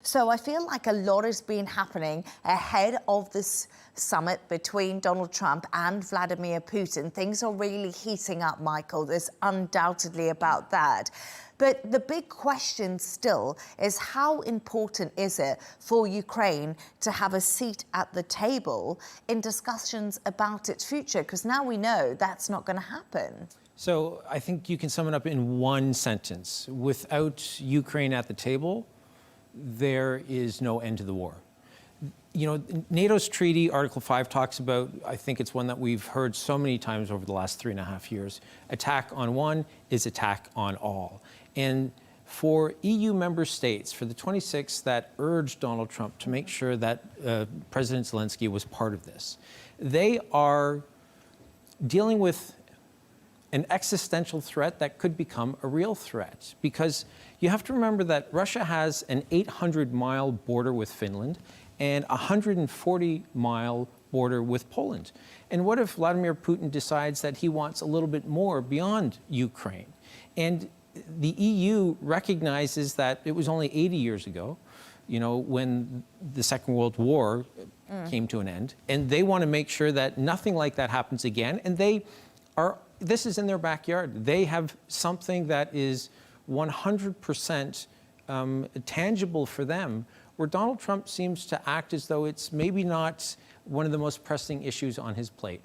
So I feel like a lot has been happening ahead of this summit between Donald Trump and Vladimir Putin. Things are really heating up, Michael. There's undoubtedly about that. But the big question still is, how important is it for Ukraine to have a seat at the table in discussions about its future? Because now we know that's not going to happen. So I think you can sum it up in one sentence. Without Ukraine at the table, there is no end to the war. You know, NATO's treaty, Article 5, talks about, I think it's one that we've heard so many times over the last 3.5 years, attack on one is attack on all. And for EU member states, for the 26 that urged Donald Trump to make sure that President Zelensky was part of this, they are dealing with an existential threat that could become a real threat. Because you have to remember that Russia has an 800-mile border with Finland and a 140-mile border with Poland. And what if Vladimir Putin decides that he wants a little bit more beyond Ukraine? And the EU recognizes that it was only 80 years ago, you know, when the Second World War came to an end. And they want to make sure that nothing like that happens again. And this is in their backyard. They have something that is 100% tangible for them, where Donald Trump seems to act as though it's maybe not one of the most pressing issues on his plate.